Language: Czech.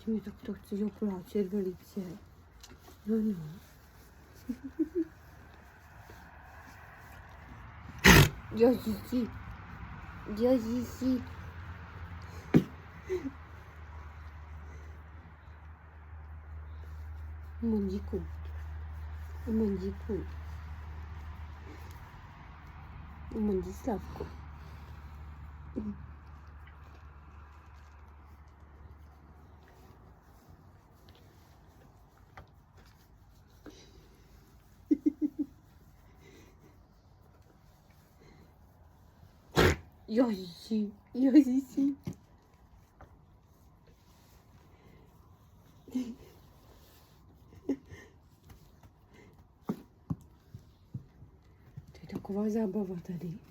mi tak to chceš opláčet velice. No, no. Ježiši. Ježiši. Mondíku. Mondíku. Mondislavku. Ježiši, Ježiši. To je taková zábava tady.